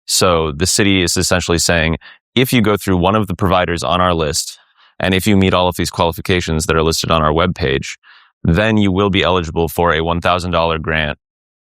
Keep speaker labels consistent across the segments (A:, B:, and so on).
A: So the city is essentially saying, if you go through one of the providers on our list, and if you meet all of these qualifications that are listed on our webpage, then you will be eligible for a $1,000 grant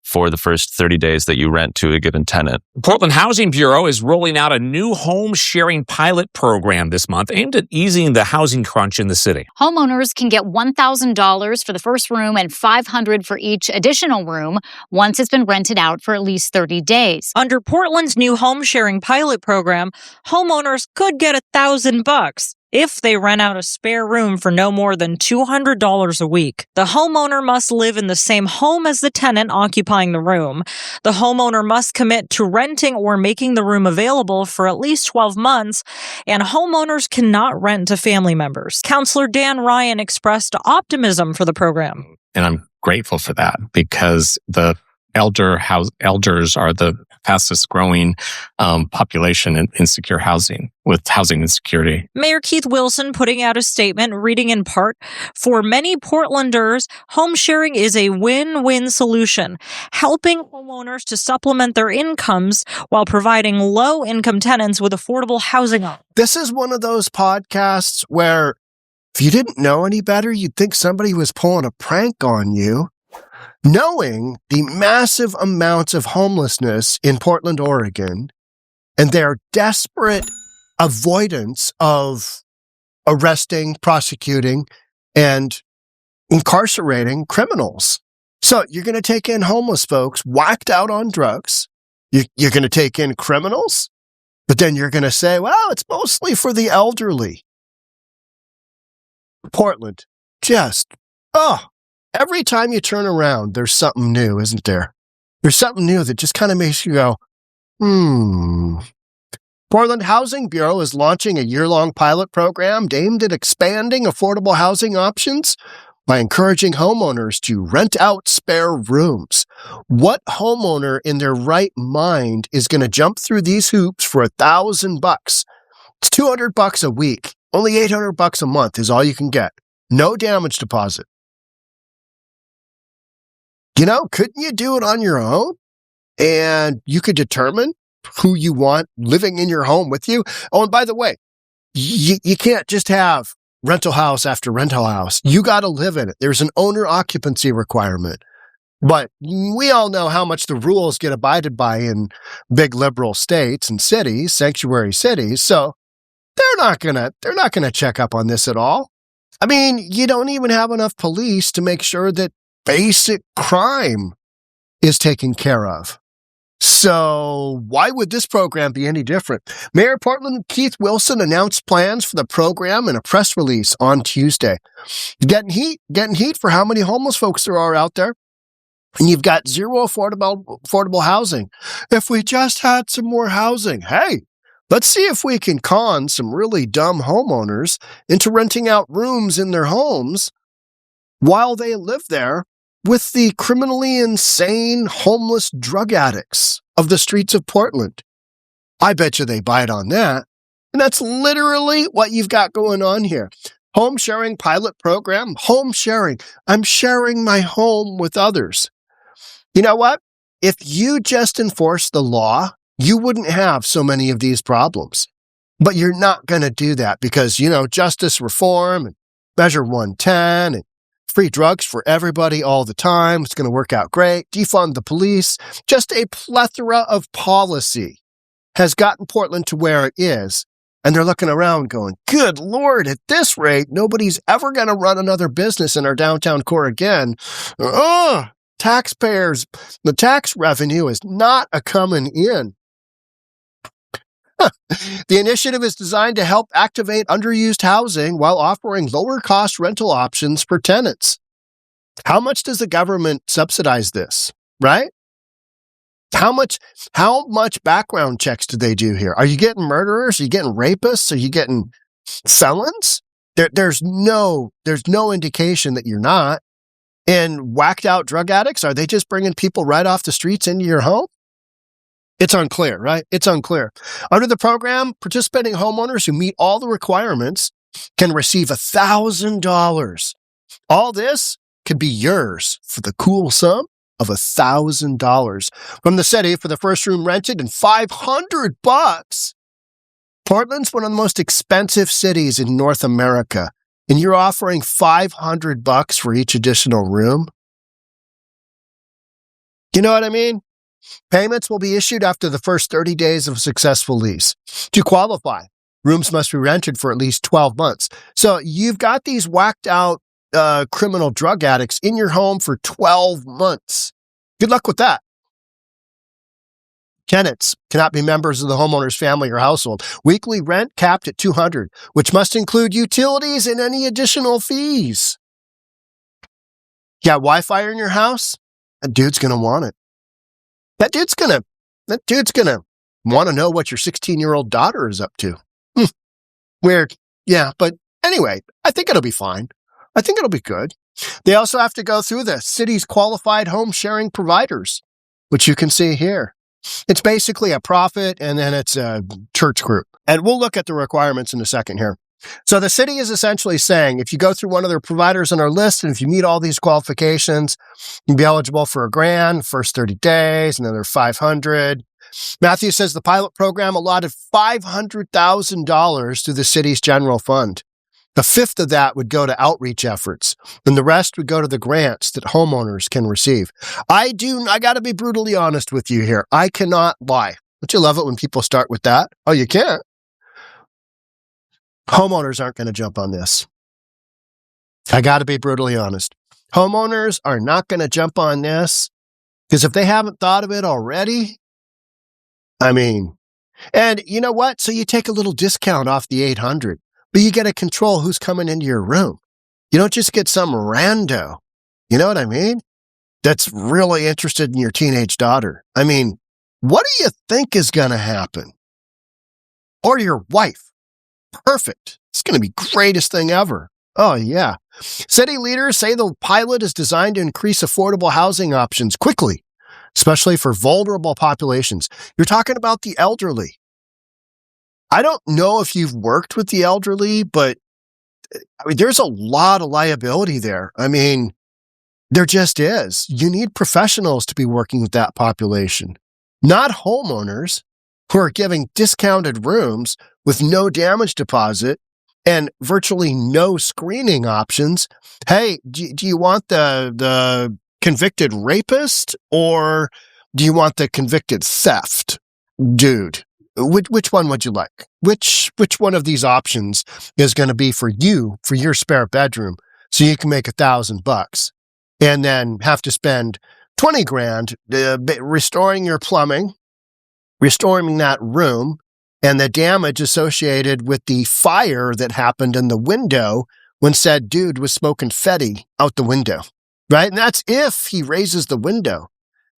A: for the first 30 days that you rent to a given tenant.
B: The Portland Housing Bureau is rolling out a new home sharing pilot program this month aimed at easing the housing crunch in the city.
C: Homeowners can get $1,000 for the first room and $500 for each additional room once it's been rented out for at least 30 days.
D: Under Portland's new home sharing pilot program, homeowners could get $1,000 if they rent out a spare room for no more than $200 a week. The homeowner must live in the same home as the tenant occupying the room. The homeowner must commit to renting or making the room available for at least 12 months, and homeowners cannot rent to family members. Counselor Dan Ryan expressed optimism for the program.
E: And I'm grateful for that because the elders are the fastest growing population in insecure housing, with housing insecurity.
D: Mayor Keith Wilson putting out a statement reading in part, "For many Portlanders, home sharing is a win-win solution, helping homeowners to supplement their incomes while providing low-income tenants with affordable housing options."
F: This is one of those podcasts where if you didn't know any better, you'd think somebody was pulling a prank on you. Knowing the massive amounts of homelessness in Portland, Oregon, and their desperate avoidance of arresting, prosecuting, and incarcerating criminals. So you're going to take in homeless folks whacked out on drugs. You're going to take in criminals, but then you're going to say, well, it's mostly for the elderly. Portland, every time you turn around, there's something new, isn't there? There's something new that just kind of makes you go, Portland Housing Bureau is launching a year-long pilot program aimed at expanding affordable housing options by encouraging homeowners to rent out spare rooms. What homeowner in their right mind is going to jump through these hoops for $1,000? It's $200 a week. Only $800 a month is all you can get. No damage deposit. Couldn't you do it on your own? And you could determine who you want living in your home with you. Oh, and by the way, you can't just have rental house after rental house. You got to live in it. There's an owner occupancy requirement. But we all know how much the rules get abided by in big liberal states and cities, sanctuary cities. So they're not gonna check up on this at all. I mean, you don't even have enough police to make sure that basic crime is taken care of. So why would this program be any different? Mayor of Portland Keith Wilson announced plans for the program in a press release on Tuesday. Getting heat for how many homeless folks there are out there. And you've got zero affordable housing. If we just had some more housing, hey, let's see if we can con some really dumb homeowners into renting out rooms in their homes while they live there with the criminally insane, homeless drug addicts of the streets of Portland. I bet you they bite on that. And that's literally what you've got going on here. Home sharing pilot program, home sharing. I'm sharing my home with others. You know what? If you just enforce the law, you wouldn't have so many of these problems. But you're not going to do that because, justice reform and Measure 110 and free drugs for everybody all the time. It's going to work out great. Defund the police. Just a plethora of policy has gotten Portland to where it is. And they're looking around going, good Lord, at this rate, nobody's ever going to run another business in our downtown core again. Taxpayers, the tax revenue is not coming in. The initiative is designed to help activate underused housing while offering lower cost rental options for tenants. How much does the government subsidize this, right? How much background checks do they do here? Are you getting murderers? Are you getting rapists? Are you getting felons? There's no indication that you're not. And whacked out drug addicts, are they just bringing people right off the streets into your home? It's unclear, right? It's unclear. Under the program, participating homeowners who meet all the requirements can receive $1,000. All this could be yours for the cool sum of $1,000 from the city for the first room rented and $500. Portland's one of the most expensive cities in North America, and you're offering $500 for each additional room? You know what I mean? Payments will be issued after the first 30 days of a successful lease. To qualify, rooms must be rented for at least 12 months. So you've got these whacked out criminal drug addicts in your home for 12 months. Good luck with that. Tenants cannot be members of the homeowner's family or household. Weekly rent capped at $200, which must include utilities and any additional fees. You got Wi-Fi in your house? That dude's going to want it. That dude's going to want to know what your 16-year-old daughter is up to. Weird. Yeah, but anyway, I think it'll be fine. I think it'll be good. They also have to go through the city's qualified home sharing providers, which you can see here. It's basically a profit, and then it's a church group. And we'll look at the requirements in a second here. So the city is essentially saying, if you go through one of their providers on our list, and if you meet all these qualifications, you'll be eligible for $1,000 first 30 days, another $500. Matthew says the pilot program allotted $500,000 to the city's general fund. A fifth of that would go to outreach efforts, and the rest would go to the grants that homeowners can receive. I got to be brutally honest with you here. I cannot lie. Don't you love it when people start with that? Oh, you can't. Homeowners aren't going to jump on this. I got to be brutally honest. Homeowners are not going to jump on this because if they haven't thought of it already, and you know what? So you take a little discount off the $800. But you got to control who's coming into your room. You don't just get some rando. You know what I mean? That's really interested in your teenage daughter. What do you think is going to happen? Or your wife. Perfect. It's going to be greatest thing ever. Oh, yeah. City leaders say the pilot is designed to increase affordable housing options quickly, especially for vulnerable populations. You're talking about the elderly. I don't know if you've worked with the elderly, but there's a lot of liability there. There just is. You need professionals to be working with that population, not homeowners who are giving discounted rooms with no damage deposit and virtually no screening options. Hey, do you want the convicted rapist or do you want the convicted theft dude? Which one would you like? Which one of these options is going to be for you, for your spare bedroom, so you can make $1,000 and then have to spend $20,000 restoring your plumbing, restoring that room, and the damage associated with the fire that happened in the window when said dude was smoking Fetty out the window, right? And that's if he raises the window.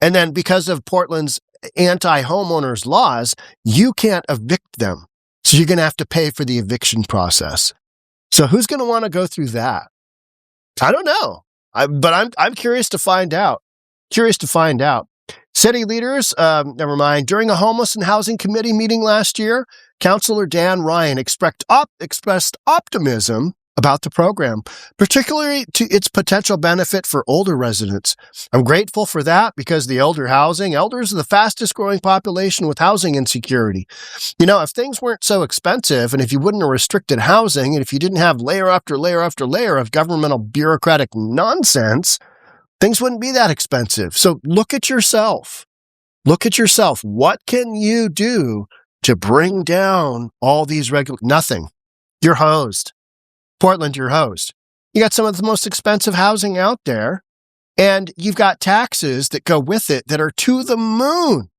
F: And then because of Portland's anti-homeowners laws, you can't evict them. So you're going to have to pay for the eviction process. So who's going to want to go through that? I don't know. But I'm curious to find out. City leaders, during a homeless and housing committee meeting last year, Councilor Dan Ryan expressed optimism about the program, particularly to its potential benefit for older residents. I'm grateful for that because the elders are the fastest growing population with housing insecurity. If things weren't so expensive and if you wouldn't have restricted housing and if you didn't have layer after layer after layer of governmental bureaucratic nonsense, things wouldn't be that expensive. So look at yourself. What can you do to bring down all these nothing. You're hosed. Portland, you're hosed. You got some of the most expensive housing out there, and you've got taxes that go with it that are to the moon.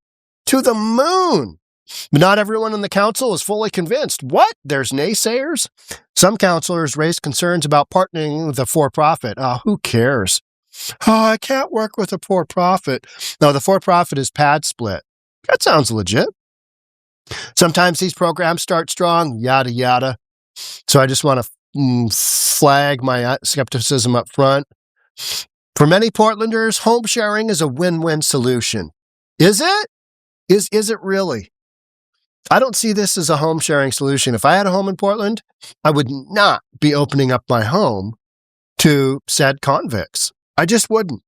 F: But not everyone in the council is fully convinced. What? There's naysayers? Some councilors raised concerns about partnering with a for-profit. Who cares? I can't work with a for-profit. No, the for-profit is PadSplit. That sounds legit. Sometimes these programs start strong, yada, yada. So I just want to flag my skepticism up front. For many Portlanders, home sharing is a win-win solution. Is it? Is it really? I don't see this as a home sharing solution. If I had a home in Portland, I would not be opening up my home to said convicts. I just wouldn't.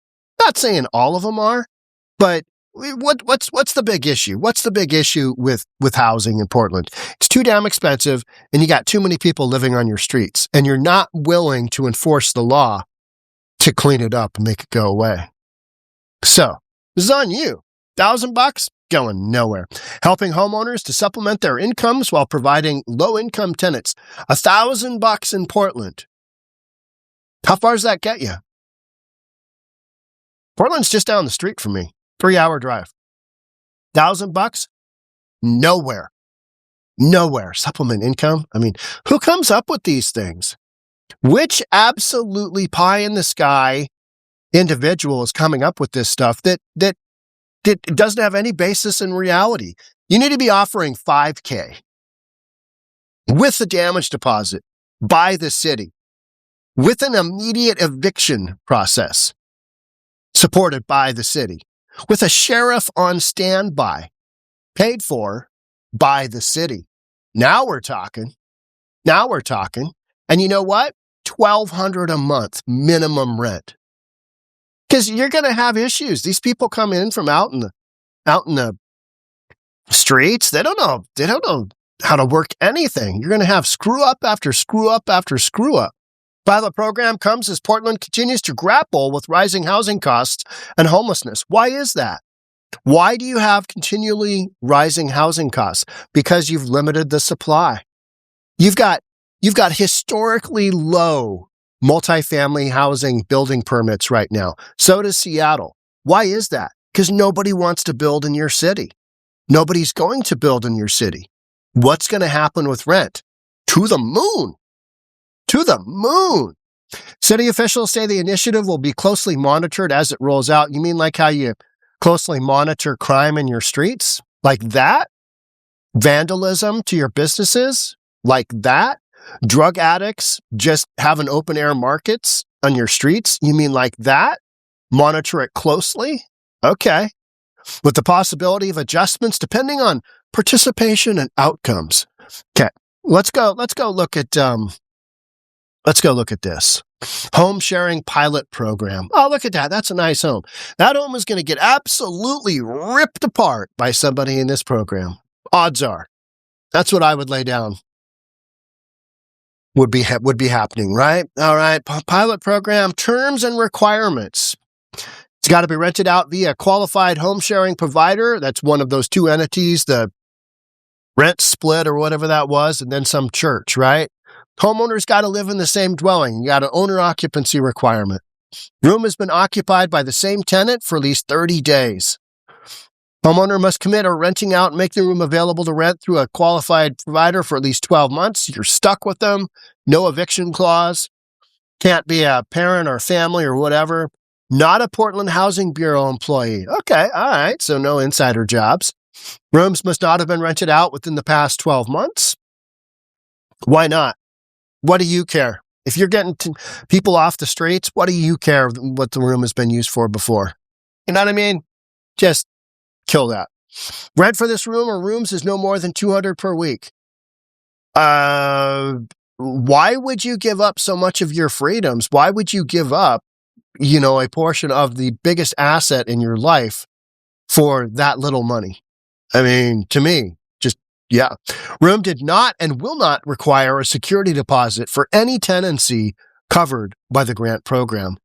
F: not saying all of them are, but what's the big issue? What's the big issue with housing in Portland? It's too damn expensive, and you got too many people living on your streets, and you're not willing to enforce the law to clean it up and make it go away. So this is on you. $1,000 going nowhere. Helping homeowners to supplement their incomes while providing low-income tenants. $1,000 in Portland. How far does that get you? Portland's just down the street from me. 3-hour drive. $1,000? Nowhere. Nowhere. Supplement income? I mean, who comes up with these things? Which absolutely pie-in-the-sky individual is coming up with this stuff that doesn't have any basis in reality? You need to be offering $5,000 with the damage deposit by the city, with an immediate eviction process supported by the city, with a sheriff on standby, paid for by the city. Now we're talking. And you know what? $1,200 a month minimum rent. Because you're going to have issues. These people come in from out in the streets. They don't know how to work anything. You're going to have screw up after screw up after screw up. Pilot program comes as Portland continues to grapple with rising housing costs and homelessness. Why is that? Why do you have continually rising housing costs? Because you've limited the supply. You've got historically low multifamily housing building permits right now. So does Seattle. Why is that? Because nobody wants to build in your city. Nobody's going to build in your city. What's going to happen with rent? To the moon. To the moon. City officials say the initiative will be closely monitored as it rolls out. You mean like how you closely monitor crime in your streets? Like that? Vandalism to your businesses? Like that? Drug addicts just having open air markets on your streets? You mean like that? Monitor it closely? Okay. With the possibility of adjustments depending on participation and outcomes. Okay. Let's go look at this. Home sharing pilot program. Oh, look at that. That's a nice home. That home is going to get absolutely ripped apart by somebody in this program. Odds are. That's what I would lay down. Would be happening, right? All right. Pilot program terms and requirements. It's got to be rented out via qualified home sharing provider. That's one of those two entities, the rent split or whatever that was, and then some church, right? Homeowners got to live in the same dwelling. You got an owner occupancy requirement. Room has been occupied by the same tenant for at least 30 days. Homeowner must commit or renting out and make the room available to rent through a qualified provider for at least 12 months. You're stuck with them. No eviction clause. Can't be a parent or family or whatever. Not a Portland Housing Bureau employee. Okay, all right, so no insider jobs. Rooms must not have been rented out within the past 12 months. Why not? What do you care? If you're getting people off the streets, what do you care what the room has been used for before? You know what I mean? Just kill that. Rent for this room or rooms is no more than $200 per week. Why would you give up so much of your freedoms? Why would you give up, a portion of the biggest asset in your life for that little money? I mean, to me, yeah. Room did not and will not require a security deposit for any tenancy covered by the grant program.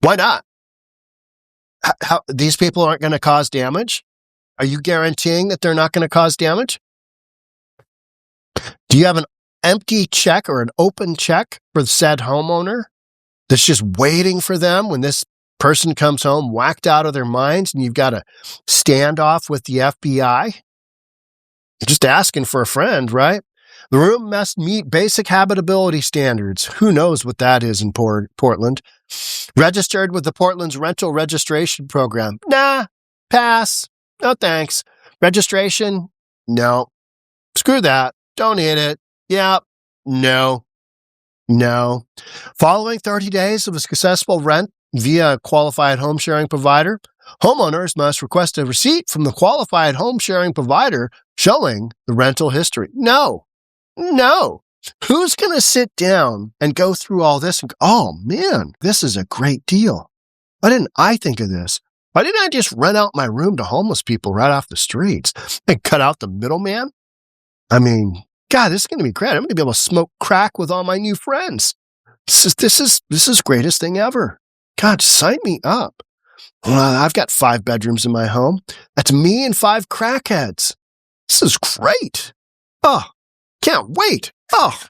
F: Why not? How these people aren't going to cause damage? Are you guaranteeing that they're not going to cause damage? Do you have an empty check or an open check for the said homeowner that's just waiting for them when this person comes home whacked out of their minds and you've got a standoff with the FBI? You're just asking for a friend, right? The room must meet basic habitability standards. Who knows what that is in Portland? Registered with the Portland's rental registration program. Nah, pass. No thanks. Registration? No. Screw that. Don't hit it. Yep. No. Following 30 days of a successful rent via a qualified home sharing provider, homeowners must request a receipt from the qualified home sharing provider showing the rental history. No. Who's going to sit down and go through all this and go, oh man, this is a great deal. Why didn't I think of this? Why didn't I just rent out my room to homeless people right off the streets and cut out the middleman? I mean, God, this is going to be great. I'm going to be able to smoke crack with all my new friends. This is greatest thing ever. God, sign me up. I've got 5 bedrooms in my home. That's me and 5 crackheads. This is great. Oh, can't wait. Oh,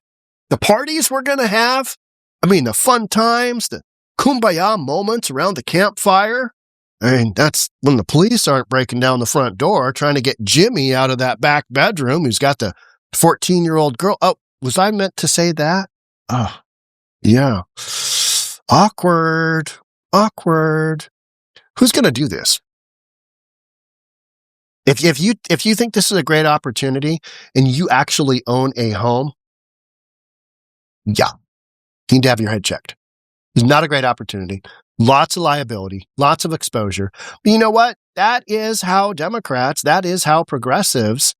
F: the parties we're going to have. I mean, the fun times, the kumbaya moments around the campfire. I mean, that's when the police aren't breaking down the front door trying to get Jimmy out of that back bedroom who's got the 14-year-old girl. Oh, was I meant to say that? Oh, yeah. Awkward. Who's going to do this? If you think this is a great opportunity and you actually own a home, yeah, you need to have your head checked. It's not a great opportunity. Lots of liability, lots of exposure. But you know what? That is how Democrats, that is how progressives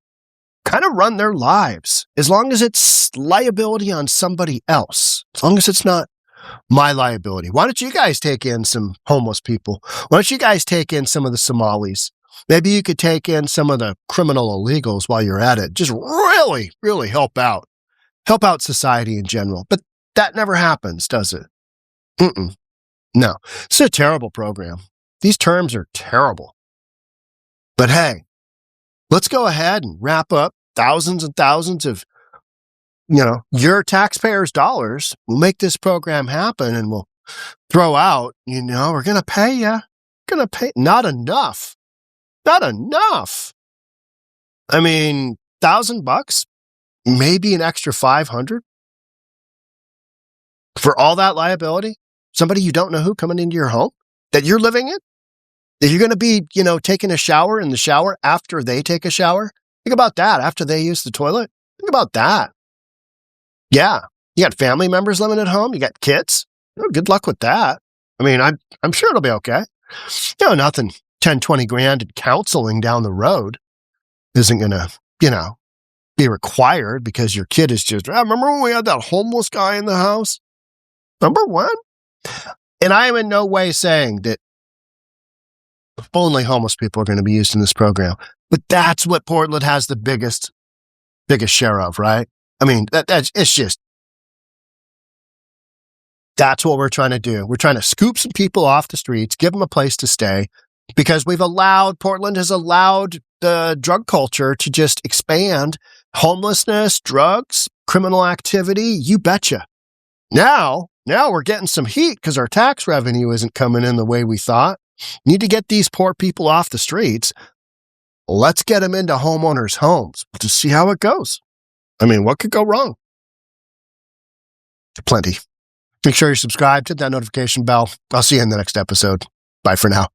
F: kind of run their lives. As long as it's liability on somebody else, as long as it's not my liability. Why don't you guys take in some homeless people? Why don't you guys take in some of the Somalis? Maybe you could take in some of the criminal illegals while you're at it. Just really, really help out society in general. But that never happens, does it? No, it's a terrible program. These terms are terrible. But hey, let's go ahead and wrap up thousands and thousands of, your taxpayers' dollars. We'll make this program happen and we'll throw out, we're going to pay you. Going to pay. Not enough. I mean, $1,000, maybe an extra 500 for all that liability. Somebody you don't know who coming into your home that you're living in, that you're going to be, taking a shower in the shower after they take a shower. Think about that. After they use the toilet. Think about that. Yeah. You got family members living at home. You got kids. Good luck with that. I mean, I'm sure it'll be okay. Nothing 10, 20 grand in counseling down the road isn't going to, be required because your kid is just, remember when we had that homeless guy in the house? Remember when? And I am in no way saying that only homeless people are going to be used in this program, but that's what Portland has the biggest share of, right? I mean, it's that's what we're trying to do. We're trying to scoop some people off the streets, give them a place to stay, because Portland has allowed the drug culture to just expand. Homelessness, drugs, criminal activity, you betcha. Now we're getting some heat because our tax revenue isn't coming in the way we thought. Need to get these poor people off the streets. Let's get them into homeowners' homes. We'll just see how it goes. I mean, what could go wrong? Plenty. Make sure you're subscribed, hit that notification bell. I'll see you in the next episode. Bye for now.